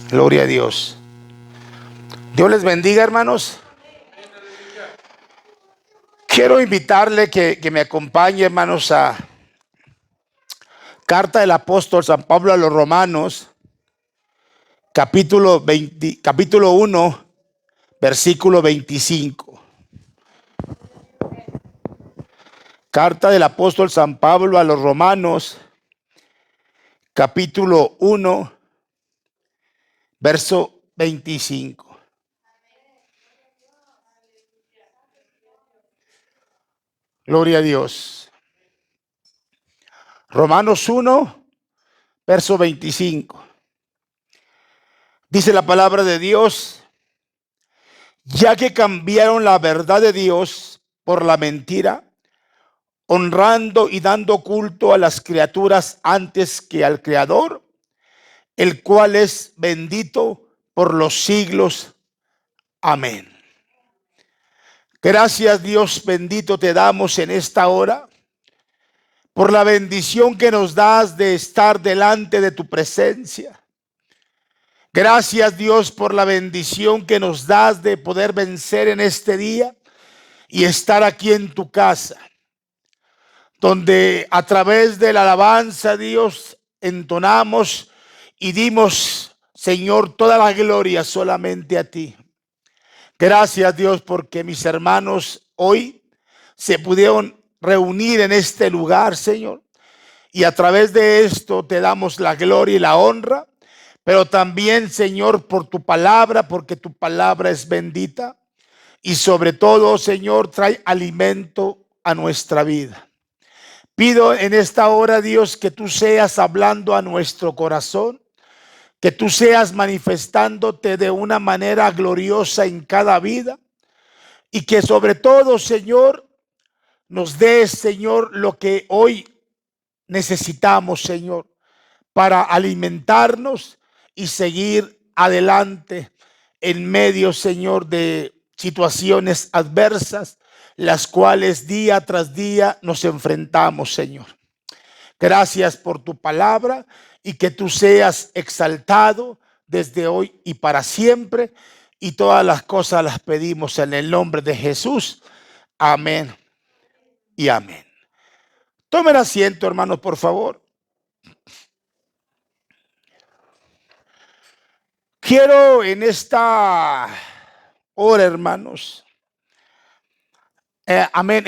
Gloria a Dios. Dios les bendiga, hermanos. Quiero invitarle que me acompañe, hermanos, a Carta del Apóstol San Pablo a los Romanos, capítulo 1, versículo 25. Carta del Apóstol San Pablo a los Romanos, capítulo 1, verso 25. Gloria a Dios. Romanos 1, verso 25. Dice la palabra de Dios: ya que cambiaron la verdad de Dios por la mentira, honrando y dando culto a las criaturas antes que al Creador, el cual es bendito por los siglos. Amén. Gracias, Dios bendito, te damos en esta hora por la bendición que nos das de estar delante de tu presencia. Gracias, Dios, por la bendición que nos das de poder vencer en este día y estar aquí en tu casa, donde a través de la alabanza, Dios, entonamos y dimos, Señor, toda la gloria solamente a ti. Gracias, Dios, porque mis hermanos hoy se pudieron reunir en este lugar, Señor, y a través de esto te damos la gloria y la honra, pero también, Señor, por tu palabra, porque tu palabra es bendita y sobre todo, Señor, trae alimento a nuestra vida. Pido en esta hora, Dios, que tú seas hablando a nuestro corazón, que tú seas manifestándote de una manera gloriosa en cada vida y que sobre todo, Señor, nos des, Señor, lo que hoy necesitamos, Señor, para alimentarnos y seguir adelante en medio, Señor, de situaciones adversas, las cuales día tras día nos enfrentamos, Señor. Gracias por tu palabra y que tú seas exaltado desde hoy y para siempre. Y todas las cosas las pedimos en el nombre de Jesús. Amén y amén. Tomen asiento, hermanos, por favor. Quiero en esta hora, hermanos, amén,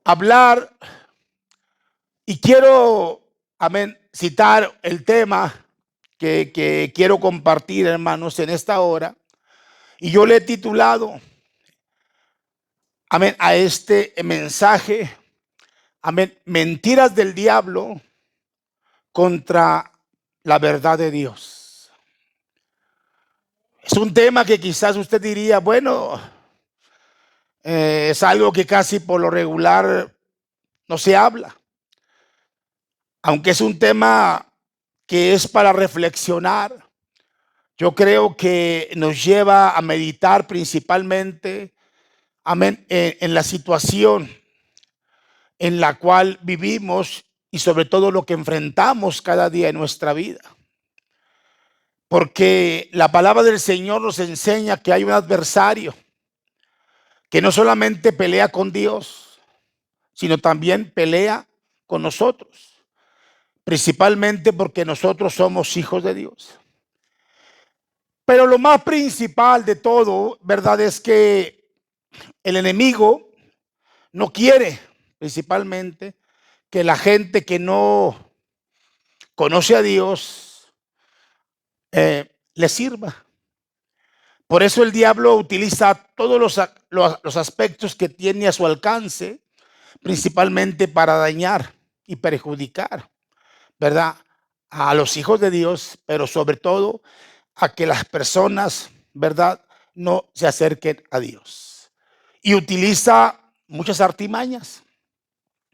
hablar y quiero, amén, citar el tema que quiero compartir, hermanos, en esta hora. Y yo le he titulado, amén, a este mensaje, amén, mentiras del diablo contra la verdad de Dios. Es un tema que quizás usted diría, bueno, es algo que casi por lo regular no se habla. Aunque es un tema que es para reflexionar, yo creo que nos lleva a meditar principalmente, amén, en la situación en la cual vivimos y sobre todo lo que enfrentamos cada día en nuestra vida. Porque la palabra del Señor nos enseña que hay un adversario que no solamente pelea con Dios, sino también pelea con nosotros, principalmente porque nosotros somos hijos de Dios. Pero lo más principal de todo, ¿verdad?, es que el enemigo no quiere, principalmente, que la gente que no conoce a Dios le sirva. Por eso el diablo utiliza todos los aspectos que tiene a su alcance, principalmente para dañar y perjudicar, ¿verdad?, a los hijos de Dios, pero sobre todo a que las personas, ¿verdad?, no se acerquen a Dios. Y utiliza muchas artimañas,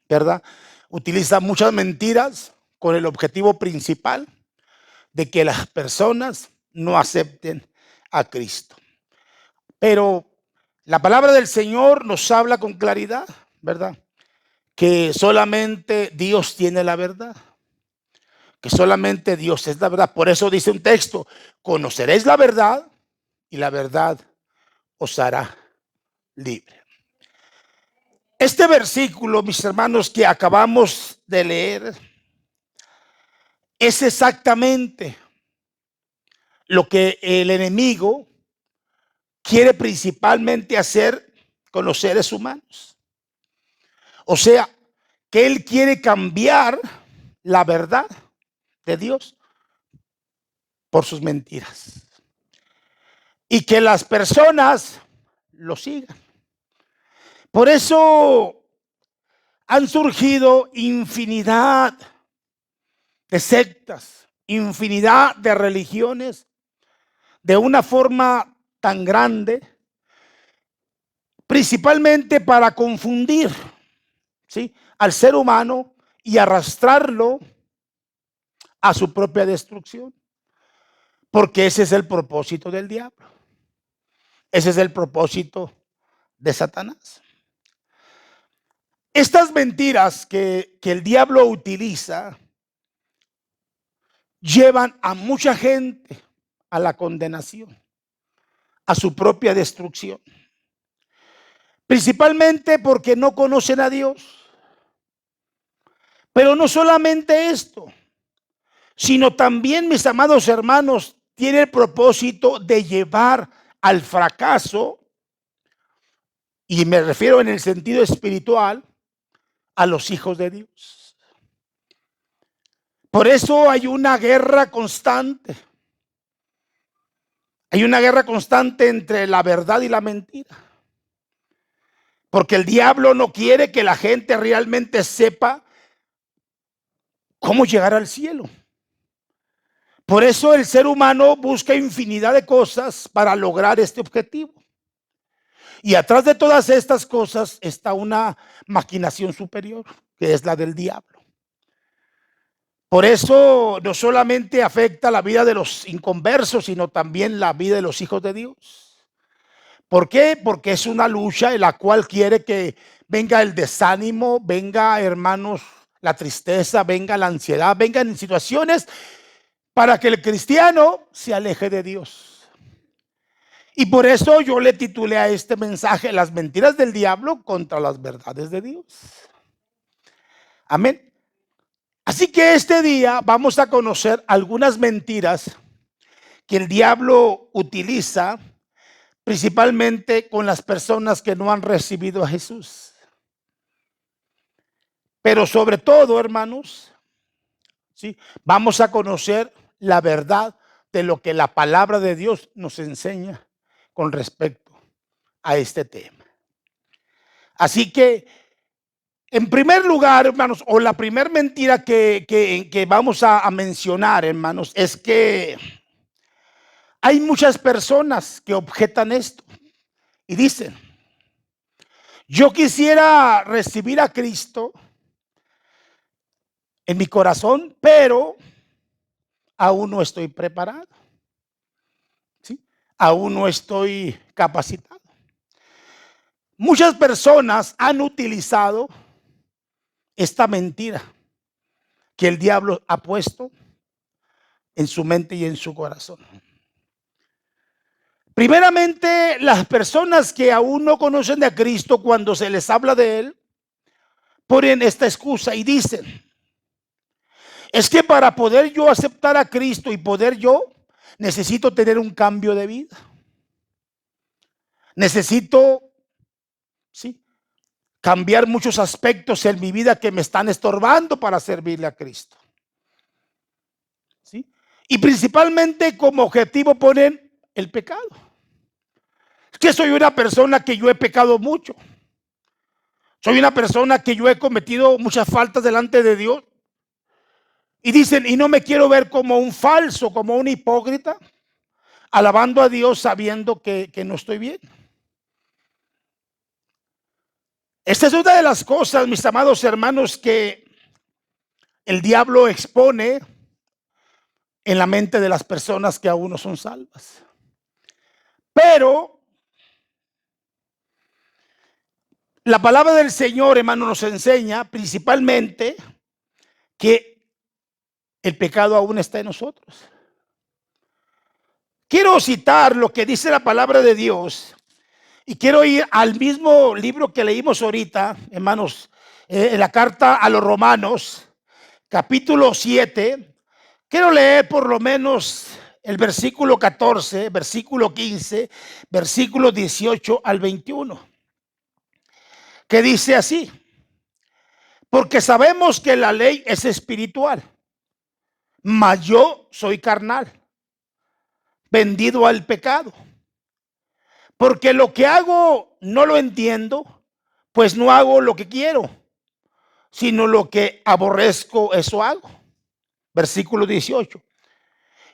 ¿verdad? Utiliza muchas mentiras con el objetivo principal de que las personas no acepten a Cristo. Pero la palabra del Señor nos habla con claridad, ¿verdad?, que solamente Dios tiene la verdad, que solamente Dios es la verdad. Por eso dice un texto: conoceréis la verdad y la verdad os hará libre. Este versículo, mis hermanos, que acabamos de leer, es exactamente lo que el enemigo quiere principalmente hacer con los seres humanos. O sea, que él quiere cambiar la verdad de Dios por sus mentiras y que las personas lo sigan. Por eso han surgido infinidad de sectas, infinidad de religiones, de una forma tan grande, principalmente para confundir, ¿sí?, al ser humano y arrastrarlo a su propia destrucción. Porque ese es el propósito del diablo. Ese es el propósito de Satanás. Estas mentiras que el diablo utiliza llevan a mucha gente a la condenación, a su propia destrucción. Principalmente porque no conocen a Dios. Pero no solamente esto, sino también, mis amados hermanos, tiene el propósito de llevar al fracaso, y me refiero en el sentido espiritual, a los hijos de Dios. Por eso hay una guerra constante. Hay una guerra constante entre la verdad y la mentira. Porque el diablo no quiere que la gente realmente sepa cómo llegar al cielo. Por eso el ser humano busca infinidad de cosas para lograr este objetivo. Y atrás de todas estas cosas está una maquinación superior, que es la del diablo. Por eso no solamente afecta la vida de los inconversos, sino también la vida de los hijos de Dios. ¿Por qué? Porque es una lucha en la cual quiere que venga el desánimo, venga, hermanos, la tristeza, venga la ansiedad, vengan situaciones para que el cristiano se aleje de Dios. Y por eso yo le titulé a este mensaje: las mentiras del diablo contra las verdades de Dios. Amén. Así que este día vamos a conocer algunas mentiras que el diablo utiliza principalmente con las personas que no han recibido a Jesús. Pero sobre todo, hermanos, ¿sí?, vamos a conocer la verdad de lo que la palabra de Dios nos enseña con respecto a este tema. Así que, en primer lugar, hermanos, o la primera mentira que vamos a mencionar, hermanos, es que hay muchas personas que objetan esto y dicen: yo quisiera recibir a Cristo en mi corazón, pero aún no estoy preparado, ¿sí?, aún no estoy capacitado. Muchas personas han utilizado esta mentira que el diablo ha puesto en su mente y en su corazón. Primeramente, las personas que aún no conocen a Cristo, cuando se les habla de Él, ponen esta excusa y dicen: es que para poder yo aceptar a Cristo y poder yo, necesito tener un cambio de vida. Necesito, sí, cambiar muchos aspectos en mi vida que me están estorbando para servirle a Cristo. ¿Sí? Y principalmente como objetivo ponen el pecado. Es que soy una persona que yo he pecado mucho. Soy una persona que yo he cometido muchas faltas delante de Dios. Y dicen: y no me quiero ver como un falso, como un hipócrita, alabando a Dios sabiendo que no estoy bien. Esta es una de las cosas, mis amados hermanos, que el diablo expone en la mente de las personas que aún no son salvas. Pero la palabra del Señor, hermano, nos enseña principalmente que el pecado aún está en nosotros. Quiero citar lo que dice la palabra de Dios y quiero ir al mismo libro que leímos ahorita, hermanos, en la carta a los Romanos, capítulo 7. Quiero leer por lo menos el versículo 14, versículo 15, versículo 18 al 21, que dice así: porque sabemos que la ley es espiritual, mas yo soy carnal, vendido al pecado. Porque lo que hago no lo entiendo, pues no hago lo que quiero, sino lo que aborrezco, eso hago. Versículo 18.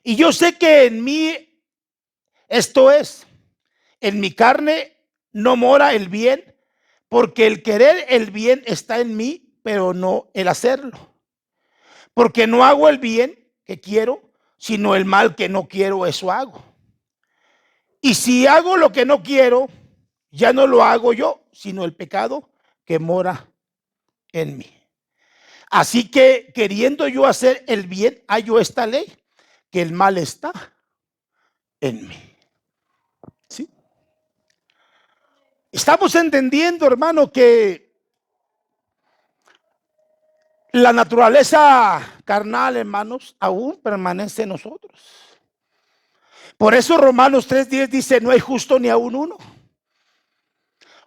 Y yo sé que en mí, esto es, en mi carne no mora el bien, porque el querer el bien está en mí, pero no el hacerlo. Porque no hago el bien que quiero, sino el mal que no quiero, eso hago. Y si hago lo que no quiero, ya no lo hago yo, sino el pecado que mora en mí. Así que queriendo yo hacer el bien, hallo esta ley, que el mal está en mí. ¿Sí? Estamos entendiendo, hermano, que la naturaleza carnal, hermanos, aún permanece en nosotros. Por eso Romanos 3:10 dice: no hay justo ni aún uno.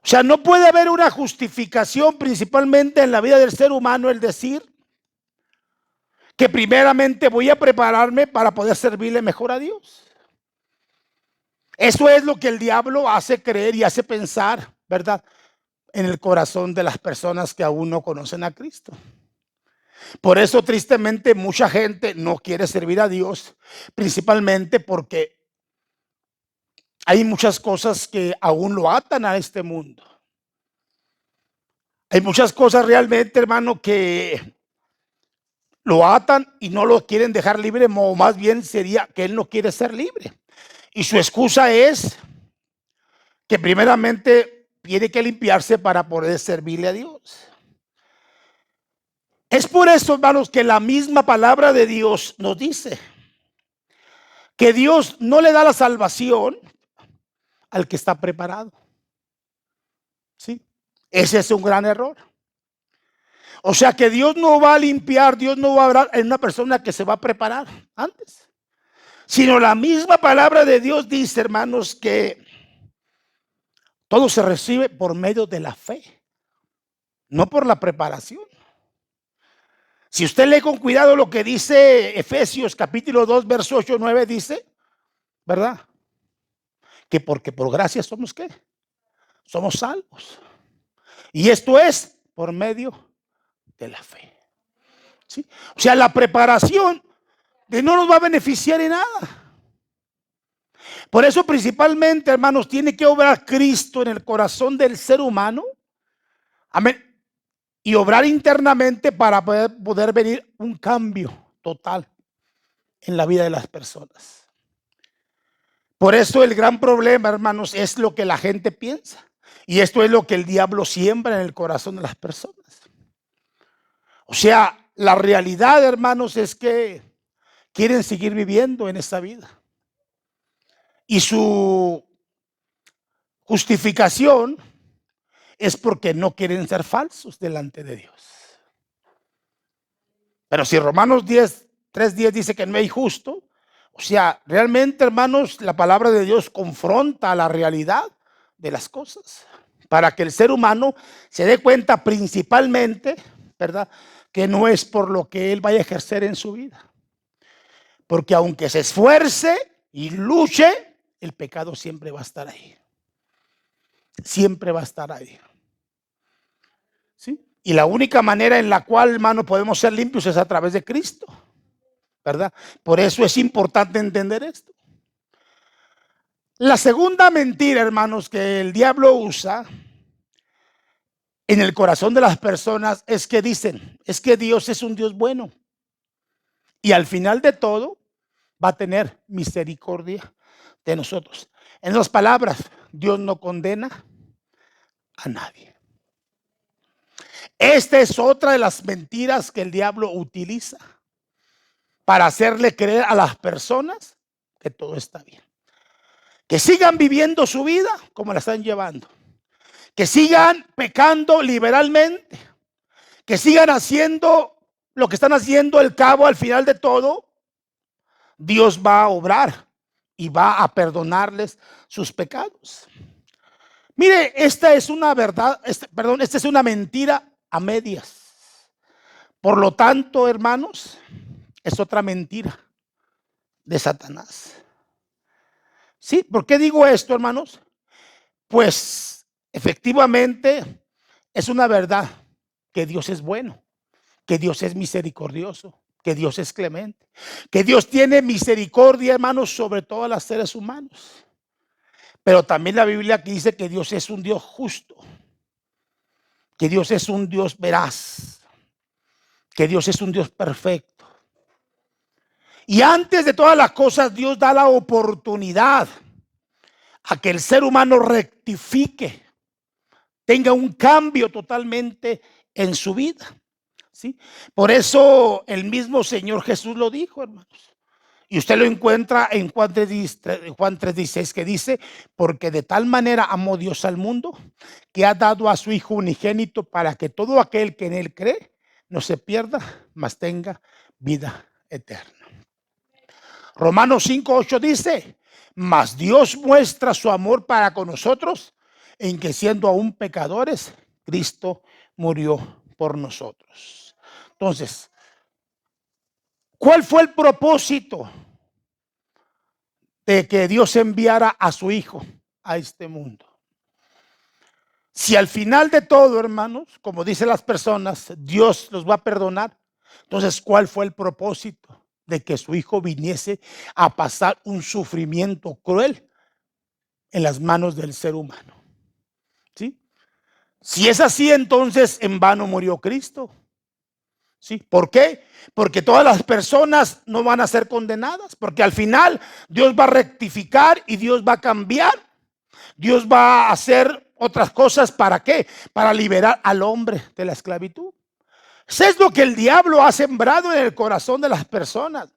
O sea, no puede haber una justificación, principalmente en la vida del ser humano, el decir que primeramente voy a prepararme para poder servirle mejor a Dios. Eso es lo que el diablo hace creer y hace pensar, ¿verdad?, en el corazón de las personas que aún no conocen a Cristo. Por eso, tristemente, mucha gente no quiere servir a Dios, principalmente porque hay muchas cosas que aún lo atan a este mundo. Hay muchas cosas realmente, hermano, que lo atan y no lo quieren dejar libre, o más bien sería que él no quiere ser libre. Y su excusa es que primeramente tiene que limpiarse para poder servirle a Dios. Es por eso, hermanos, que la misma palabra de Dios nos dice que Dios no le da la salvación al que está preparado. ¿Sí? Ese es un gran error. O sea que Dios no va a limpiar, Dios no va a hablar en una persona que se va a preparar antes. Sino la misma palabra de Dios dice, hermanos, que todo se recibe por medio de la fe, no por la preparación. Si usted lee con cuidado lo que dice Efesios capítulo 2, verso 8, 9, dice, ¿verdad?, que porque por gracia somos, ¿qué? Somos salvos. Y esto es por medio de la fe. ¿Sí? O sea, la preparación no nos va a beneficiar en nada. Por eso principalmente, hermanos, tiene que obrar Cristo en el corazón del ser humano. Amén. Y obrar internamente para poder venir un cambio total en la vida de las personas. Por eso el gran problema, hermanos, es lo que la gente piensa. Y esto es lo que el diablo siembra en el corazón de las personas. O sea, la realidad, hermanos, es que quieren seguir viviendo en esta vida. Y su justificación es porque no quieren ser falsos delante de Dios. Pero si Romanos 3:10 dice que no hay justo, o sea, realmente, hermanos, la palabra de Dios confronta la realidad de las cosas para que el ser humano se dé cuenta principalmente, ¿verdad?, que no es por lo que él vaya a ejercer en su vida. Porque aunque se esfuerce y luche, el pecado siempre va a estar ahí. Siempre va a estar ahí. ¿Sí? Y la única manera en la cual, hermano, podemos ser limpios es a través de Cristo, ¿verdad? Por eso es importante entender esto. La segunda mentira, hermanos, que el diablo usa en el corazón de las personas es que dicen, es que Dios es un Dios bueno y al final de todo va a tener misericordia de nosotros. En otras palabras, Dios no condena a nadie. Esta es otra de las mentiras que el diablo utiliza. para hacerle creer a las personas que todo está bien. Que sigan viviendo su vida como la están llevando. Que sigan pecando liberalmente. Que sigan haciendo lo que están haciendo. Al cabo, al final de todo, Dios va a obrar y va a perdonarles sus pecados. Mire, esta es una verdad, esta es una mentira a medias. Por lo tanto, hermanos, es otra mentira de Satanás. ¿Sí? ¿Por qué digo esto, hermanos? Pues efectivamente es una verdad que Dios es bueno, que Dios es misericordioso, que Dios es clemente, que Dios tiene misericordia, hermanos, sobre todos los seres humanos. Pero también la Biblia aquí dice que Dios es un Dios justo, que Dios es un Dios veraz, que Dios es un Dios perfecto. Y antes de todas las cosas, Dios da la oportunidad a que el ser humano rectifique, tenga un cambio totalmente en su vida. ¿Sí? Por eso el mismo Señor Jesús lo dijo, hermanos. Y usted lo encuentra en Juan 3:16, que dice: porque de tal manera amó Dios al mundo, que ha dado a su Hijo unigénito, para que todo aquel que en él cree no se pierda, mas tenga vida eterna. Romanos 5:8 dice: mas Dios muestra su amor para con nosotros, en que siendo aún pecadores, Cristo murió por nosotros. Entonces, ¿cuál fue el propósito de que Dios enviara a su Hijo a este mundo? Si al final de todo, hermanos, como dicen las personas, Dios los va a perdonar, entonces, ¿cuál fue el propósito de que su Hijo viniese a pasar un sufrimiento cruel en las manos del ser humano? ¿Sí? Si es así, entonces en vano murió Cristo. ¿Sí? ¿Por qué? Porque todas las personas no van a ser condenadas, porque al final Dios va a rectificar y Dios va a cambiar. Dios va a hacer otras cosas. ¿Para qué? Para liberar al hombre de la esclavitud. Eso es lo que el diablo ha sembrado en el corazón de las personas.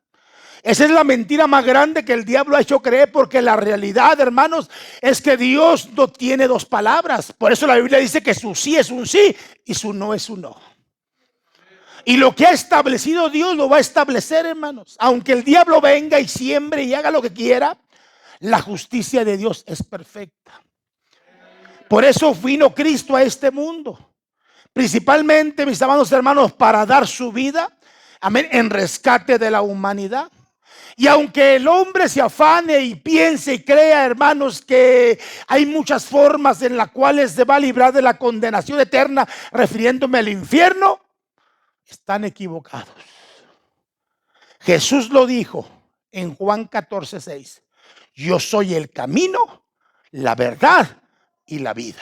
Esa es la mentira más grande que el diablo ha hecho creer, porque la realidad, hermanos, es que Dios no tiene dos palabras. Por eso la Biblia dice que su sí es un sí y su no es un no. Y lo que ha establecido Dios lo va a establecer, hermanos. Aunque el diablo venga y siembre y haga lo que quiera, la justicia de Dios es perfecta. Por eso vino Cristo a este mundo. Principalmente, mis amados hermanos, para dar su vida, amén, en rescate de la humanidad. Y aunque el hombre se afane y piense y crea, hermanos, que hay muchas formas en las cuales se va a librar de la condenación eterna, refiriéndome al infierno, están equivocados. Jesús lo dijo en Juan 14:6: yo soy el camino, la verdad y la vida,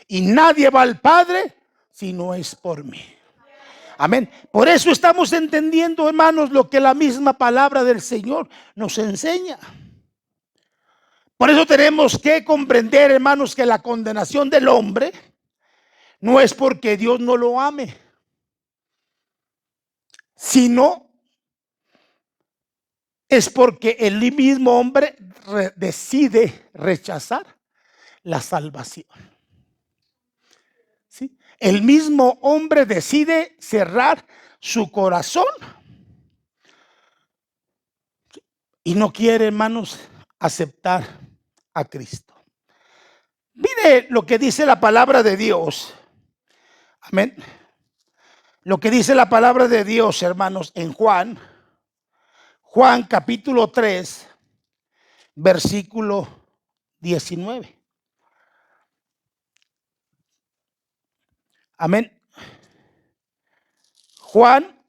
y nadie va al Padre si no es por mí. Amén. Por eso estamos entendiendo, hermanos, lo que la misma palabra del Señor nos enseña. Por eso tenemos que comprender, hermanos, que la condenación del hombre no es porque Dios no lo ame, sino es porque el mismo hombre decide rechazar la salvación. ¿Sí? El mismo hombre decide cerrar su corazón y no quiere, hermanos, aceptar a Cristo. Mire lo que dice la palabra de Dios. Amén. Lo que dice la palabra de Dios, hermanos, en Juan capítulo 3, versículo 19. Amén. Juan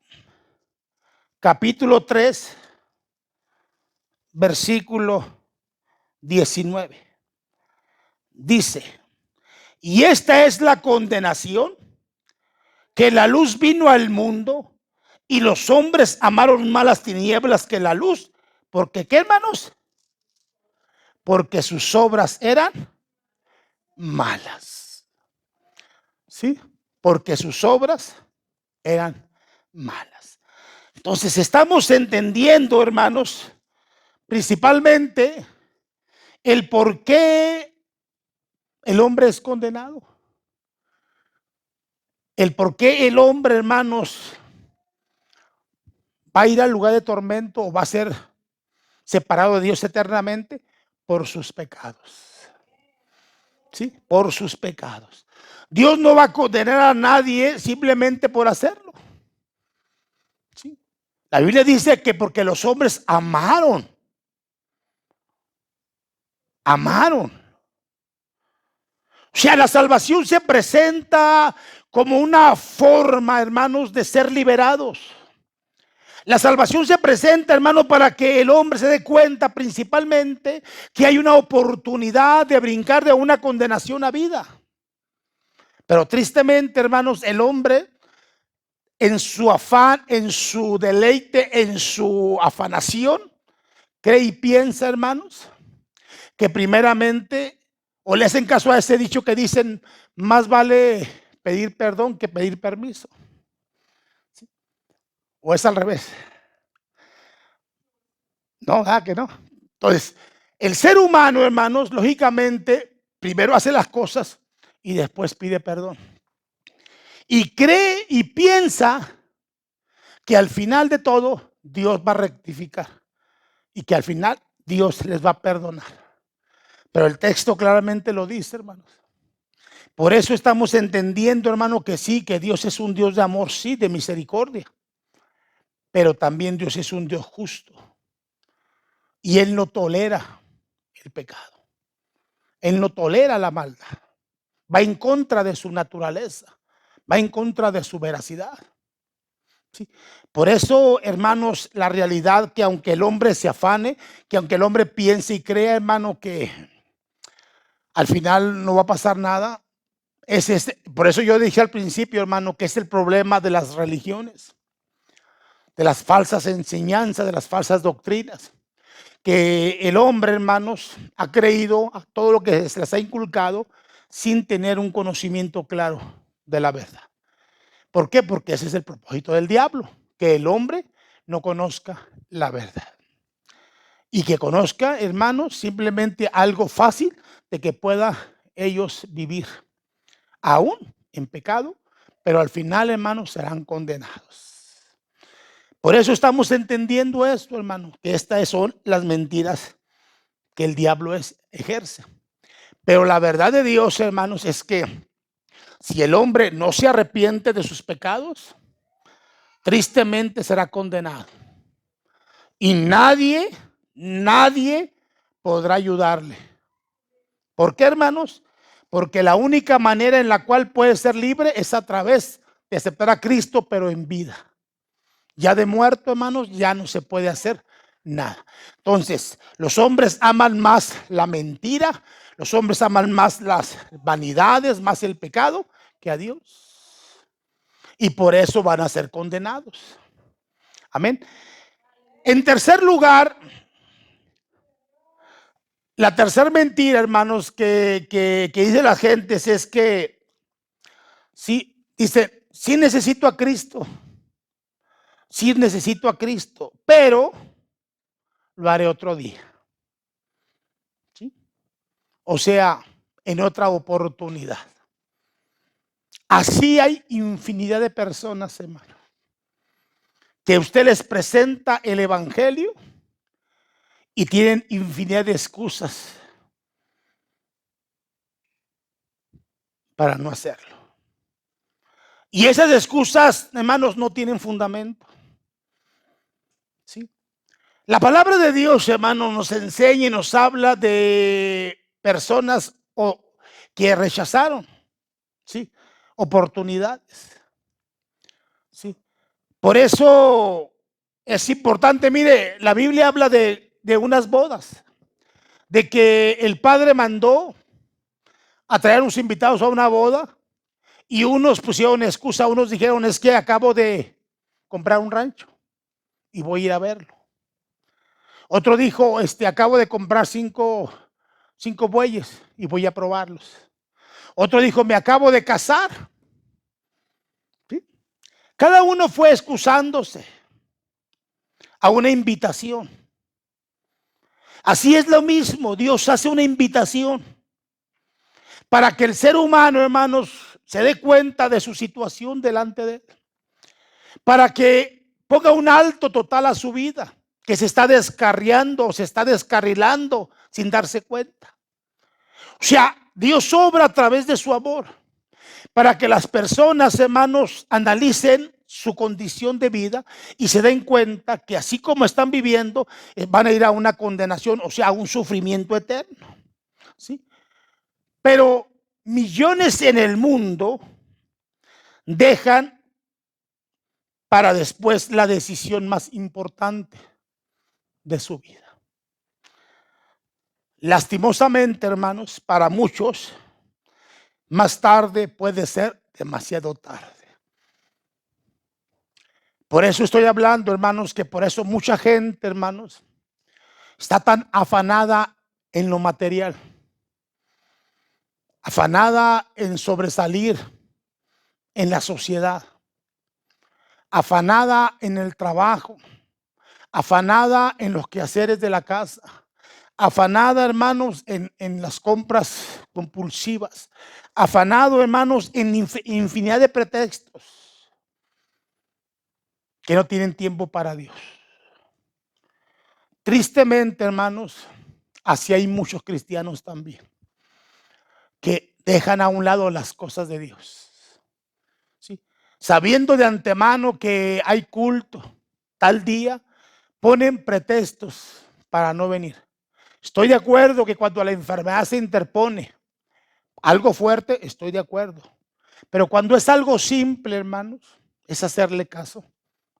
capítulo 3, versículo 19. Dice: y esta es la condenación, que la luz vino al mundo y los hombres amaron más las tinieblas que la luz. Porque, ¿qué, hermanos? Porque sus obras eran malas. ¿Sí? Porque sus obras eran malas. Entonces estamos entendiendo, hermanos, principalmente el por qué el hombre es condenado. El por qué el hombre, hermanos, va a ir al lugar de tormento o va a ser separado de Dios eternamente por sus pecados. ¿Sí? Por sus pecados. Dios no va a condenar a nadie simplemente por hacerlo. ¿Sí? La Biblia dice que porque los hombres amaron. O sea, la salvación se presenta como una forma, hermanos, de ser liberados. La salvación se presenta, hermano, para que el hombre se dé cuenta principalmente que hay una oportunidad de brincar de una condenación a vida. Pero tristemente, hermanos, el hombre en su afán, en su deleite, en su afanación, cree y piensa, hermanos, que primeramente, o le hacen caso a ese dicho que dicen, más vale pedir perdón que pedir permiso. ¿Sí? O es al revés. No, que no. Entonces, el ser humano, hermanos, lógicamente, primero hace las cosas y después pide perdón. Y cree y piensa que al final de todo Dios va a rectificar y que al final Dios les va a perdonar. Pero el texto claramente lo dice, hermanos. Por eso estamos entendiendo, hermano, que sí, que Dios es un Dios de amor, sí, de misericordia. Pero también Dios es un Dios justo. Y Él no tolera el pecado. Él no tolera la maldad. Va en contra de su naturaleza. Va en contra de su veracidad. ¿Sí? Por eso, hermanos, la realidad que aunque el hombre se afane, que aunque el hombre piense y crea, hermano, que al final no va a pasar nada, por eso yo dije al principio, hermano, que es el problema de las religiones, de las falsas enseñanzas, de las falsas doctrinas, que el hombre, hermanos, ha creído a todo lo que se les ha inculcado sin tener un conocimiento claro de la verdad. ¿Por qué? Porque ese es el propósito del diablo, que el hombre no conozca la verdad. Y que conozca, hermanos, simplemente algo fácil de que pueda ellos vivir aún en pecado, pero al final, hermanos, serán condenados. Por eso estamos entendiendo esto, hermano, que estas son las mentiras que el diablo ejerce. Pero la verdad de Dios, hermanos, es que si el hombre no se arrepiente de sus pecados, tristemente será condenado. Y nadie podrá ayudarle. ¿Por qué, hermanos? Porque la única manera en la cual puede ser libre es a través de aceptar a Cristo, pero en vida. Ya de muerto, hermanos, ya no se puede hacer nada. Entonces, los hombres aman más la mentira, los hombres aman más las vanidades, más el pecado que a Dios. Y por eso van a ser condenados. Amén. En tercer lugar, la tercera mentira, hermanos, que dice la gente es que sí, dice, sí necesito a Cristo. Sí necesito a Cristo, pero lo haré otro día. ¿Sí? O sea, en otra oportunidad. Así hay infinidad de personas, hermano, que usted les presenta el evangelio y tienen infinidad de excusas para no hacerlo. Y esas excusas, hermanos, no tienen fundamento. ¿Sí? La palabra de Dios, hermanos, nos enseña y nos habla de personas que rechazaron, ¿sí?, oportunidades. ¿Sí? Por eso es importante, mire, la Biblia habla de unas bodas, de que el padre mandó a traer unos invitados a una boda y unos pusieron excusa, unos dijeron, es que acabo de comprar un rancho y voy a ir a verlo. Otro dijo, acabo de comprar cinco bueyes y voy a probarlos. Otro dijo, me acabo de casar. ¿Sí? Cada uno fue excusándose. a una invitación. Así es lo mismo, Dios hace una invitación para que el ser humano, hermanos, se dé cuenta de su situación delante de él, para que ponga un alto total a su vida, que se está descarriando, se está descarrilando sin darse cuenta. O sea, Dios obra a través de su amor para que las personas, hermanos, analicen su condición de vida y se den cuenta que así como están viviendo, van a ir a una condenación, o sea, a un sufrimiento eterno. ¿Sí? Pero millones en el mundo dejan para después la decisión más importante de su vida. Lastimosamente, hermanos, para muchos, más tarde puede ser demasiado tarde. Por eso estoy hablando, hermanos, que por eso mucha gente, hermanos, está tan afanada en lo material, afanada en sobresalir en la sociedad, afanada en el trabajo, afanada en los quehaceres de la casa, afanada, hermanos, en las compras compulsivas, afanado, hermanos, en infinidad de pretextos que no tienen tiempo para Dios. Tristemente, hermanos, así hay muchos cristianos también que dejan a un lado las cosas de Dios, ¿sí? Sabiendo de antemano que hay culto tal día, ponen pretextos para no venir. Estoy de acuerdo que cuando la enfermedad se interpone, algo fuerte, estoy de acuerdo. Pero cuando es algo simple, hermanos, es hacerle caso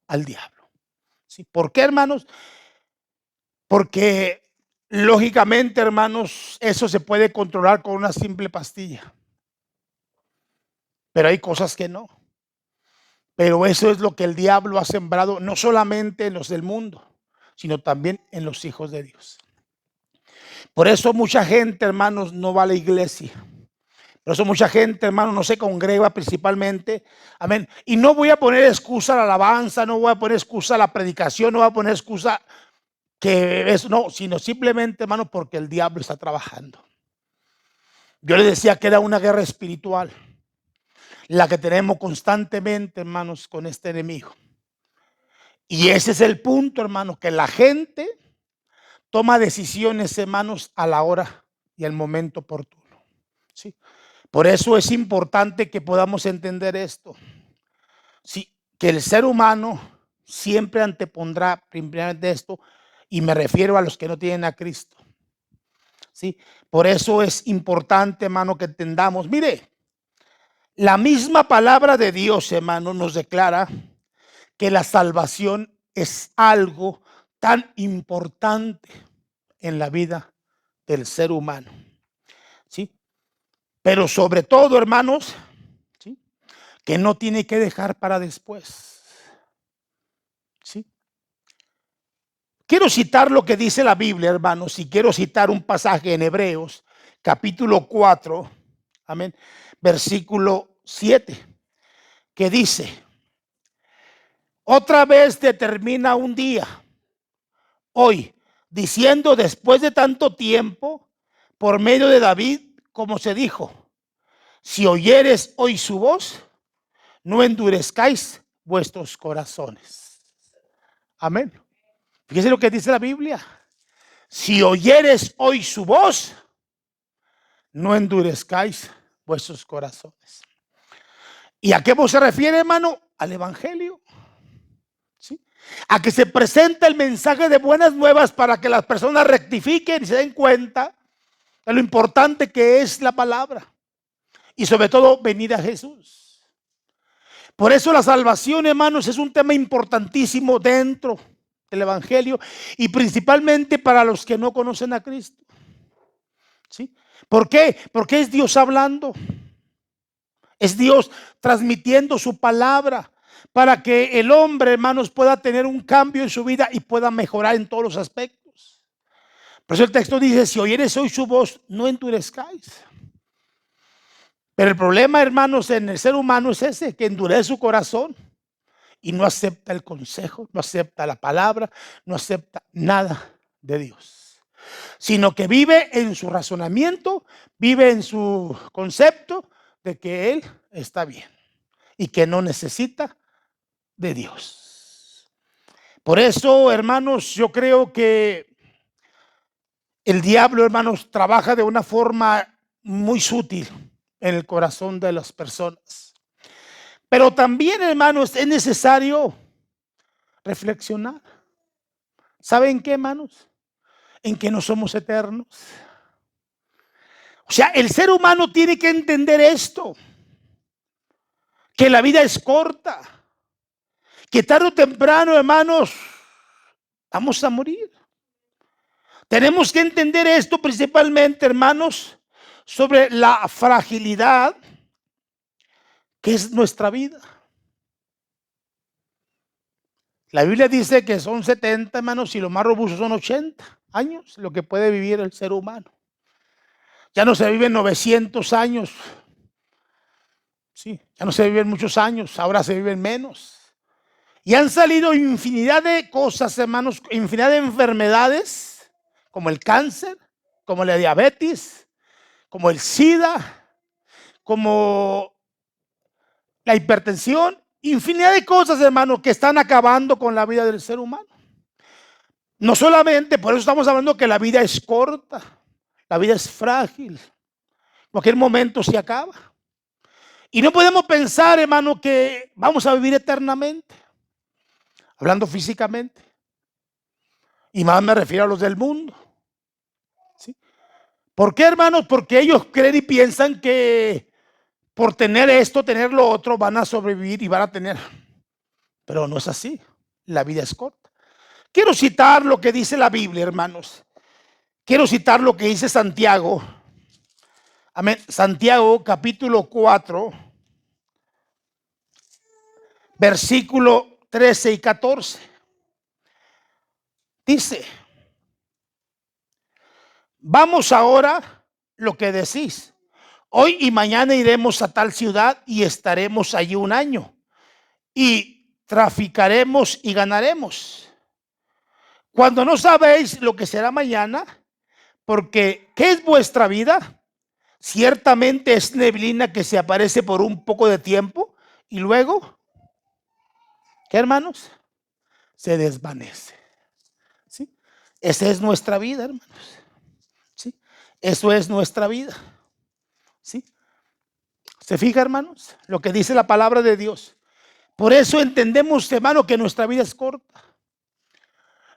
al diablo. ¿Sí? ¿Por qué, hermanos? Porque lógicamente, hermanos, eso se puede controlar con una simple pastilla. Pero hay cosas que no. Pero eso es lo que el diablo ha sembrado, no solamente en los del mundo, sino también en los hijos de Dios. Por eso mucha gente, hermanos, no va a la iglesia. Por eso mucha gente, hermano, no se congrega principalmente. Amén. Y no voy a poner excusa a la alabanza, no voy a poner excusa a la predicación, no voy a poner excusa que eso, no, sino simplemente, hermano, porque el diablo está trabajando. Yo le decía que era una guerra espiritual, la que tenemos constantemente, hermanos, con este enemigo. Y ese es el punto, hermano, que la gente toma decisiones, hermanos, a la hora y al momento oportuno. ¿Sí? Por eso es importante que podamos entender esto. Sí, que el ser humano siempre antepondrá primeramente esto, y me refiero a los que no tienen a Cristo. Sí, por eso es importante, hermano, que entendamos. Mire, la misma palabra de Dios, hermano, nos declara que la salvación es algo tan importante en la vida del ser humano. ¿Sí? Pero sobre todo, hermanos, ¿sí?, que no tiene que dejar para después. ¿Sí? Quiero citar lo que dice la Biblia, hermanos, y quiero citar un pasaje en Hebreos, capítulo 4, amén, versículo 7, que dice: otra vez determina un día, hoy, diciendo después de tanto tiempo, por medio de David, como se dijo: si oyeres hoy su voz, no endurezcáis vuestros corazones. Amén. Fíjese lo que dice la Biblia: si oyeres hoy su voz, no endurezcáis vuestros corazones. ¿Y a qué voz se refiere, hermano? Al evangelio. ¿Sí? A que se presenta el mensaje de buenas nuevas para que las personas rectifiquen y se den cuenta de lo importante que es la palabra. Y sobre todo, venir a Jesús. Por eso la salvación, hermanos, es un tema importantísimo dentro del evangelio y principalmente para los que no conocen a Cristo. ¿Sí? ¿Por qué? Porque es Dios hablando. Es Dios transmitiendo su palabra para que el hombre, hermanos, pueda tener un cambio en su vida y pueda mejorar en todos los aspectos. Por eso el texto dice: si oyeres hoy su voz, no endurezcáis. Pero el problema, hermanos, en el ser humano es ese, que endurece su corazón y no acepta el consejo, no acepta la palabra, no acepta nada de Dios, sino que vive en su razonamiento, vive en su concepto de que él está bien y que no necesita de Dios. Por eso, hermanos, yo creo que el diablo, hermanos, trabaja de una forma muy sutil en el corazón de las personas. Pero también, hermanos, es necesario reflexionar. ¿Saben qué, hermanos? En que no somos eternos. O sea, el ser humano tiene que entender esto, que la vida es corta, que tarde o temprano, hermanos, vamos a morir. Tenemos que entender esto principalmente, hermanos, sobre la fragilidad que es nuestra vida. La Biblia dice que son 70, hermanos, y lo más robusto son 80 años, lo que puede vivir el ser humano. Ya no se viven 900 años. Sí, ya no se viven muchos años, ahora se viven menos. Y han salido infinidad de cosas, hermanos, infinidad de enfermedades, como el cáncer, como la diabetes, como el SIDA, como la hipertensión, infinidad de cosas, hermanos, que están acabando con la vida del ser humano. No solamente, por eso estamos hablando que la vida es corta, la vida es frágil, en cualquier momento se acaba. Y no podemos pensar, hermano, que vamos a vivir eternamente, hablando físicamente. Y más me refiero a los del mundo. ¿Sí? ¿Por qué, hermanos? Porque ellos creen y piensan que por tener esto, tener lo otro, van a sobrevivir y van a tener. Pero no es así. La vida es corta. Quiero citar lo que dice la Biblia, hermanos. Quiero citar lo que dice Santiago. Amén. Santiago capítulo 4, versículo 13 y 14. Dice: vamos ahora lo que decís. Hoy y mañana iremos a tal ciudad y estaremos allí un año. Y traficaremos y ganaremos. Cuando no sabéis lo que será mañana, porque ¿qué es vuestra vida? Ciertamente es neblina que se aparece por un poco de tiempo y luego, ¿qué, hermanos? Se desvanece. ¿Sí? Esa es nuestra vida, hermanos. ¿Sí? Eso es nuestra vida. ¿Sí? ¿Se fija, hermanos? Lo que dice la palabra de Dios. Por eso entendemos, hermano, que nuestra vida es corta.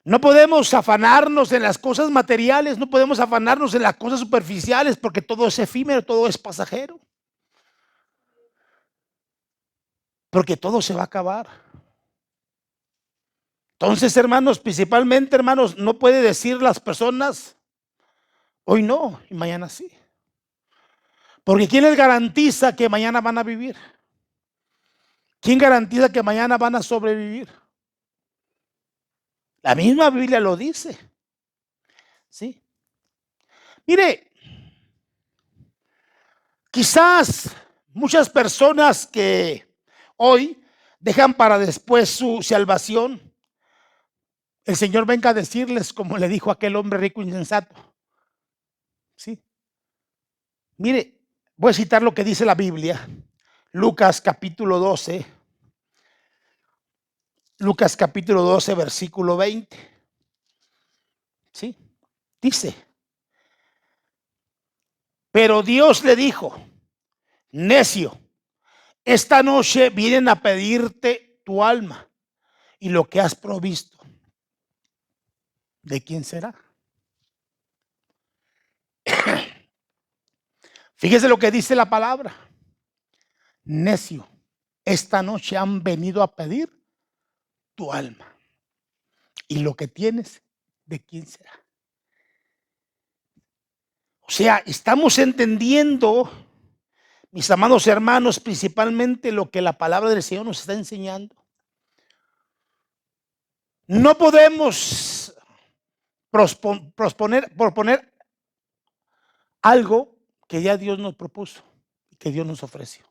No podemos afanarnos en las cosas materiales, no podemos afanarnos en las cosas superficiales, porque todo es efímero, todo es pasajero. Porque todo se va a acabar. Entonces, hermanos, principalmente, hermanos, no puede decir las personas, hoy no y mañana sí. Porque ¿quién les garantiza que mañana van a vivir? ¿Quién garantiza que mañana van a sobrevivir? La misma Biblia lo dice. ¿Sí? Mire, quizás muchas personas que hoy dejan para después su salvación, el Señor venga a decirles, como le dijo aquel hombre rico insensato. ¿Sí? Mire, voy a citar lo que dice la Biblia. Lucas capítulo 12. Lucas capítulo 12, versículo 20. ¿Sí? Dice: pero Dios le dijo, necio, esta noche vienen a pedirte tu alma y lo que has provisto, ¿de quién será? Fíjese lo que dice la palabra. Necio, esta noche han venido a pedir tu alma y lo que tienes, ¿de quién será? O sea, estamos entendiendo, mis amados hermanos, principalmente lo que la palabra del Señor nos está enseñando. No podemos proponer algo que ya Dios nos propuso, que Dios nos ofreció.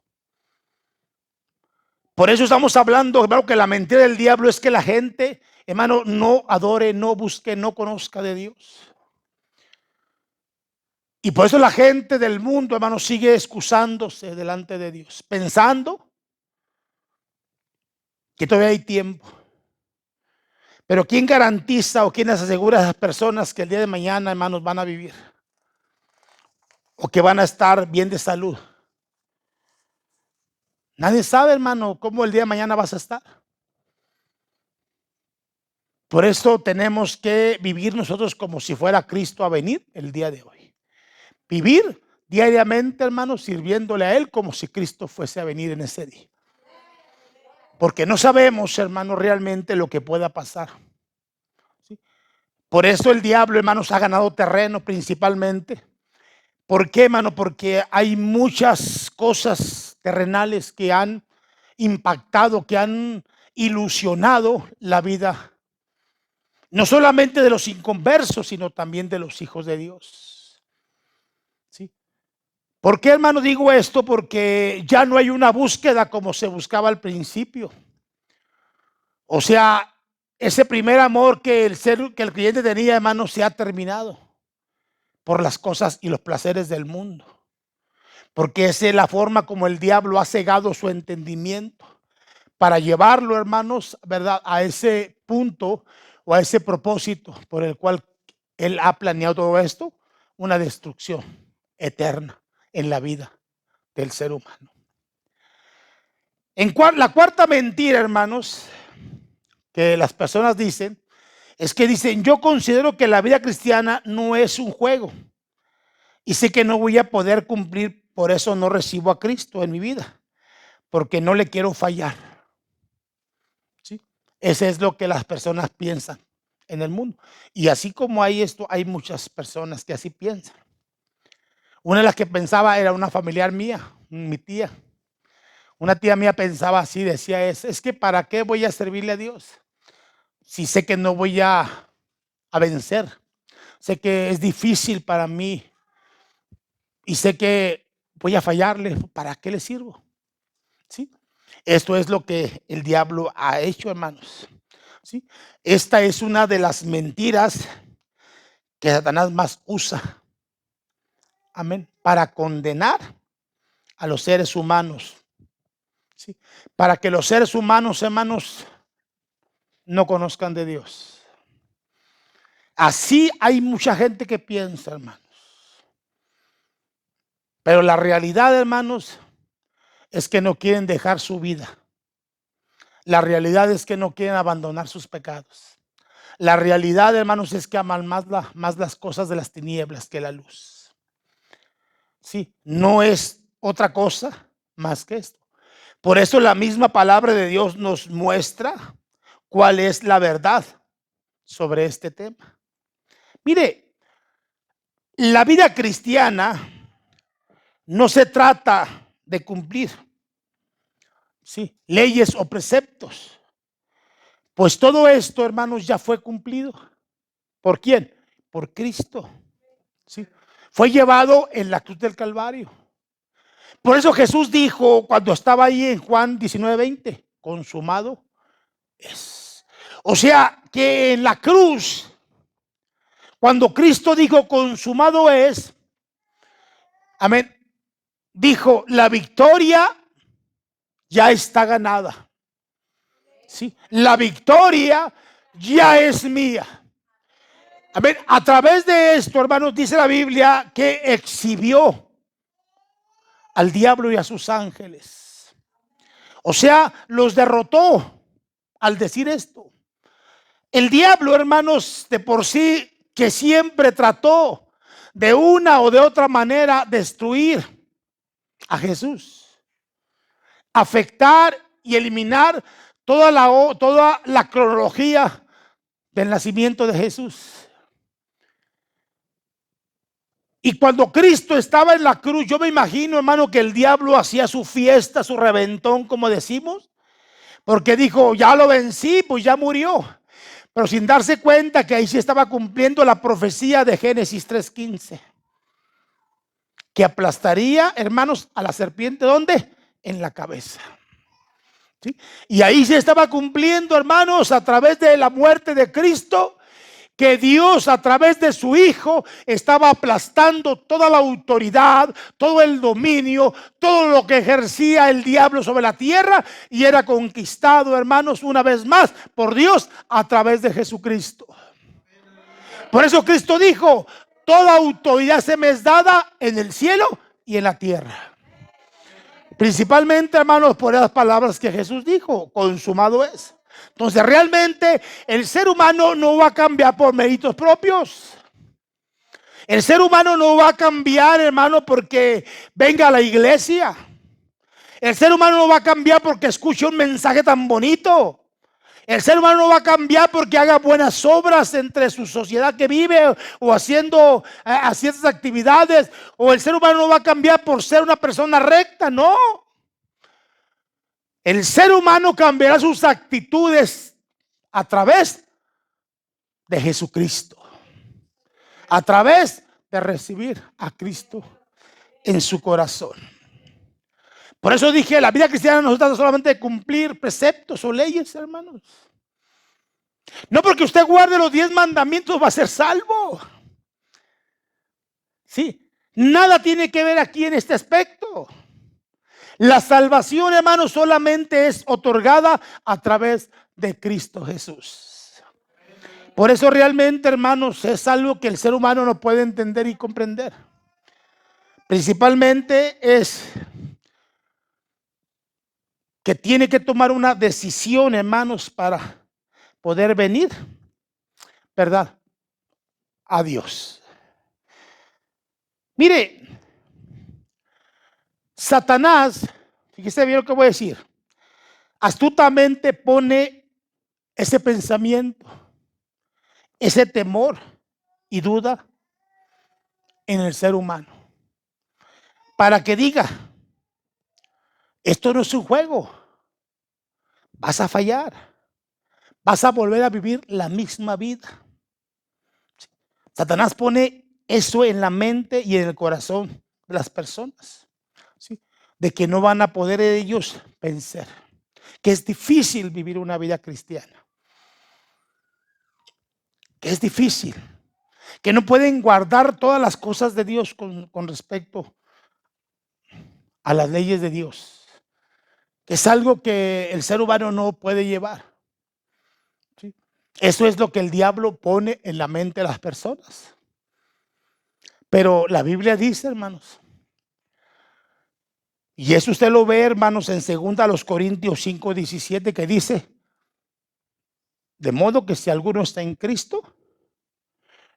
Por eso estamos hablando, hermano, que la mentira del diablo es que la gente, hermano, no adore, no busque, no conozca de Dios. Y por eso la gente del mundo, hermano, sigue excusándose delante de Dios, pensando que todavía hay tiempo. Pero ¿quién garantiza o quién les asegura a esas personas que el día de mañana, hermanos, van a vivir? O que van a estar bien de salud. Nadie sabe, hermano, cómo el día de mañana vas a estar. Por eso tenemos que vivir nosotros como si fuera Cristo a venir el día de hoy. Vivir diariamente, hermano, sirviéndole a Él como si Cristo fuese a venir en ese día. Porque no sabemos, hermano, realmente lo que pueda pasar. ¿Sí? Por eso el diablo, hermanos, ha ganado terreno principalmente. ¿Por qué, hermano? Porque hay muchas cosas terrenales que han impactado, que han ilusionado la vida, no solamente de los inconversos, sino también de los hijos de Dios. ¿Sí? ¿Por qué, hermano, digo esto? Porque ya no hay una búsqueda como se buscaba al principio. O sea, ese primer amor que el creyente tenía, hermano, se ha terminado por las cosas y los placeres del mundo. Porque esa es la forma como el diablo ha cegado su entendimiento para llevarlo, hermanos, ¿verdad?, a ese punto o a ese propósito por el cual él ha planeado todo esto, una destrucción eterna en la vida del ser humano. La cuarta mentira, hermanos, que las personas dicen, es que dicen: yo considero que la vida cristiana no es un juego y sé que no voy a poder cumplir, por eso no recibo a Cristo en mi vida, porque no le quiero fallar. ¿Sí? Ese es lo que las personas piensan en el mundo. Y así como hay esto, hay muchas personas que así piensan. Una de las que pensaba era una familiar mía, mi tía. Una tía mía pensaba así, decía: es que ¿para qué voy a servirle a Dios si sé que no voy a vencer? Sé que es difícil para mí y sé que voy a fallarle. ¿Para qué le sirvo? ¿Sí? Esto es lo que el diablo ha hecho, hermanos. ¿Sí? Esta es una de las mentiras que Satanás más usa. Amén. Para condenar a los seres humanos. ¿Sí? Para que los seres humanos, hermanos, no conozcan de Dios. Así hay mucha gente que piensa, hermanos. Pero la realidad, hermanos, es que no quieren dejar su vida. La realidad es que no quieren abandonar sus pecados. La realidad, hermanos, es que aman más las cosas de las tinieblas que la luz. Sí, no es otra cosa más que esto. Por eso la misma palabra de Dios nos muestra cuál es la verdad sobre este tema. Mire, la vida cristiana no se trata de cumplir, ¿sí?, leyes o preceptos. Pues todo esto, hermanos, ya fue cumplido. ¿Por quién? Por Cristo. ¿Sí? Fue llevado en la cruz del Calvario. Por eso Jesús dijo cuando estaba ahí en Juan 19:20, consumado es. O sea que en la cruz, cuando Cristo dijo consumado es, amén, dijo: la victoria ya está ganada. ¿Sí? La victoria ya es mía. Amén. A través de esto, hermanos, dice la Biblia que exhibió al diablo y a sus ángeles. O sea, los derrotó al decir esto. El diablo, hermanos, de por sí, que siempre trató de una o de otra manera destruir a Jesús, afectar y eliminar toda la cronología del nacimiento de Jesús. Y cuando Cristo estaba en la cruz, yo me imagino, hermano, que el diablo hacía su fiesta, su reventón, como decimos, porque dijo: ya lo vencí, pues ya murió. Pero sin darse cuenta que ahí se estaba cumpliendo la profecía de Génesis 3:15, que aplastaría, hermanos, a la serpiente, ¿dónde? En la cabeza. ¿sí? Y ahí se estaba cumpliendo, hermanos, a través de la muerte de Cristo, que Dios a través de su Hijo estaba aplastando toda la autoridad, todo el dominio, todo lo que ejercía el diablo sobre la tierra, y era conquistado, hermanos, una vez más por Dios a través de Jesucristo. Por eso Cristo dijo: toda autoridad se me es dada en el cielo y en la tierra. Principalmente, hermanos, por las palabras que Jesús dijo: consumado es. Entonces, realmente el ser humano no va a cambiar por méritos propios. El ser humano no va a cambiar, hermano, porque venga a la iglesia. El ser humano no va a cambiar porque escuche un mensaje tan bonito. El ser humano no va a cambiar porque haga buenas obras entre su sociedad que vive, o haciendo ciertas actividades. O el ser humano no va a cambiar por ser una persona recta, no. El ser humano cambiará sus actitudes a través de Jesucristo, a través de recibir a Cristo en su corazón. Por eso dije, la vida cristiana no se trata solamente de cumplir preceptos o leyes, hermanos. No porque usted guarde los 10 mandamientos va a ser salvo. Sí, nada tiene que ver aquí en este aspecto. La salvación, hermanos, solamente es otorgada a través de Cristo Jesús. Por eso realmente, hermanos, es algo que el ser humano no puede entender y comprender. Principalmente es que tiene que tomar una decisión, hermanos, para poder venir, ¿verdad?, a Dios. Mire, Satanás, fíjese bien lo que voy a decir, astutamente pone ese pensamiento, ese temor y duda en el ser humano, para que diga: esto no es un juego, vas a fallar, vas a volver a vivir la misma vida. Satanás pone eso en la mente y en el corazón de las personas, ¿sí?, de que no van a poder ellos vencer, que es difícil vivir una vida cristiana, que es difícil, que no pueden guardar todas las cosas de Dios con respecto a las leyes de Dios, que es algo que el ser humano no puede llevar, ¿sí? Eso es lo que el diablo pone en la mente de las personas. Pero la Biblia dice, hermanos, y eso usted lo ve, hermanos, en 2 Corintios 5:17, que dice: de modo que si alguno está en Cristo,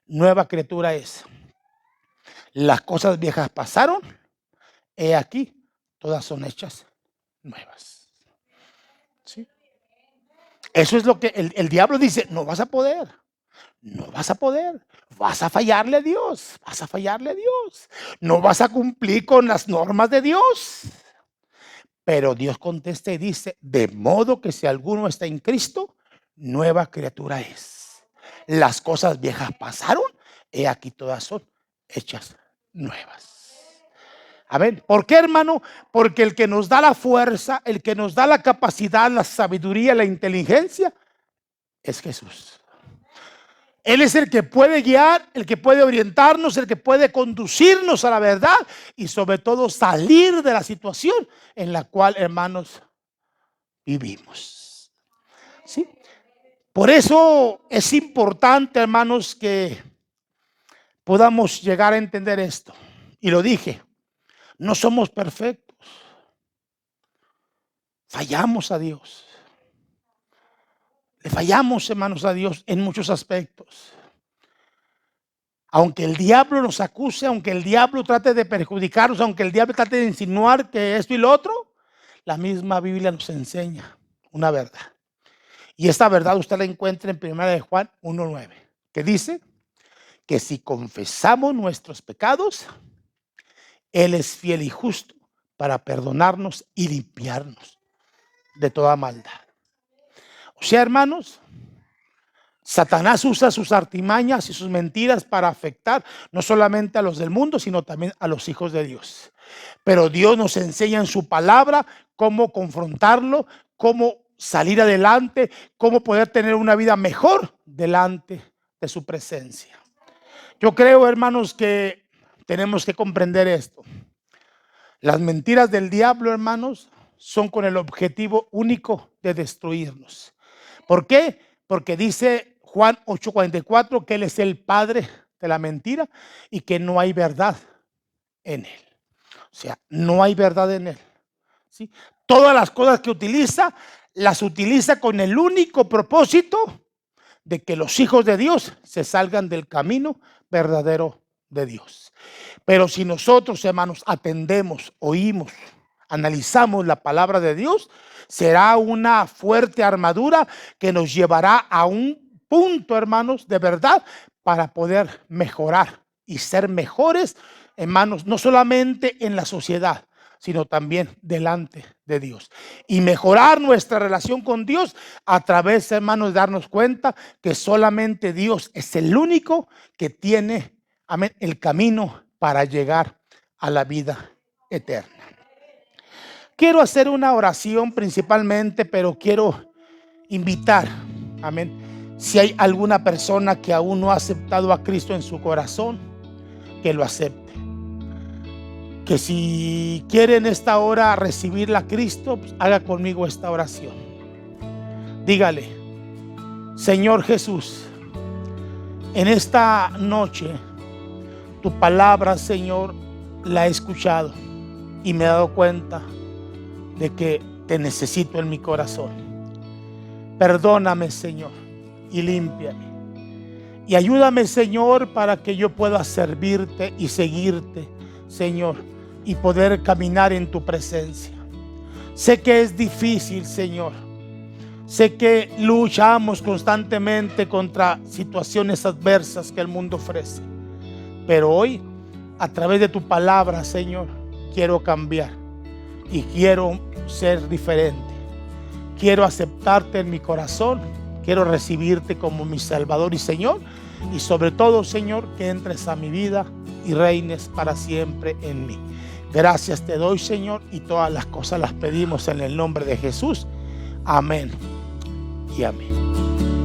nueva criatura es. Las cosas viejas pasaron, he aquí, todas son hechas nuevas. ¿Sí? Eso es lo que el diablo dice: no vas a poder. No vas a poder, vas a fallarle a Dios, vas a fallarle a Dios, no vas a cumplir con las normas de Dios. Pero Dios contesta y dice: de modo que si alguno está en Cristo, nueva criatura es. Las cosas viejas pasaron, he aquí todas son hechas nuevas. A ver, ¿por qué, hermano? Porque el que nos da la fuerza, el que nos da la capacidad, la sabiduría, la inteligencia, es Jesús. Él es el que puede guiar, el que puede orientarnos, el que puede conducirnos a la verdad y sobre todo salir de la situación en la cual, hermanos, vivimos. ¿Sí? Por eso es importante, hermanos, que podamos llegar a entender esto. Y lo dije, no somos perfectos. Fallamos a Dios. Le fallamos, hermanos, a Dios en muchos aspectos. Aunque el diablo nos acuse, aunque el diablo trate de perjudicarnos, aunque el diablo trate de insinuar que esto y lo otro, la misma Biblia nos enseña una verdad. Y esta verdad usted la encuentra en 1 Juan 1:9, que dice que si confesamos nuestros pecados, Él es fiel y justo para perdonarnos y limpiarnos de toda maldad. O sea, hermanos, Satanás usa sus artimañas y sus mentiras para afectar no solamente a los del mundo, sino también a los hijos de Dios. Pero Dios nos enseña en su palabra cómo confrontarlo, cómo salir adelante, cómo poder tener una vida mejor delante de su presencia. Yo creo, hermanos, que tenemos que comprender esto. Las mentiras del diablo, hermanos, son con el objetivo único de destruirnos. ¿Por qué? Porque dice Juan 8:44 que Él es el padre de la mentira y que no hay verdad en Él. O sea, no hay verdad en Él, ¿sí? Todas las cosas que utiliza, las utiliza con el único propósito de que los hijos de Dios se salgan del camino verdadero de Dios. Pero si nosotros, hermanos, atendemos, oímos, analizamos la palabra de Dios, será una fuerte armadura que nos llevará a un punto, hermanos, de verdad para poder mejorar y ser mejores, hermanos, no solamente en la sociedad, sino también delante de Dios. Y mejorar nuestra relación con Dios a través, hermanos, de darnos cuenta que solamente Dios es el único que tiene, amén, el camino para llegar a la vida eterna. Quiero hacer una oración principalmente, pero quiero invitar, amén, si hay alguna persona que aún no ha aceptado a Cristo en su corazón, que lo acepte. Que si quiere en esta hora recibirla a Cristo, pues haga conmigo esta oración. Dígale: Señor Jesús, en esta noche tu palabra, Señor, la he escuchado y me he dado cuenta de que te necesito en mi corazón. Perdóname, Señor, y límpiame. Y ayúdame, Señor, para que yo pueda servirte y seguirte, Señor, y poder caminar en tu presencia. Sé que es difícil, Señor. Sé que luchamos constantemente contra situaciones adversas que el mundo ofrece. Pero hoy, a través de tu palabra, Señor, quiero cambiar y quiero ser diferente. Quiero aceptarte en mi corazón. Quiero recibirte como mi Salvador y Señor. Y sobre todo, Señor, que entres a mi vida y reines para siempre en mí. Gracias te doy, Señor, y todas las cosas las pedimos en el nombre de Jesús. Amén y amén.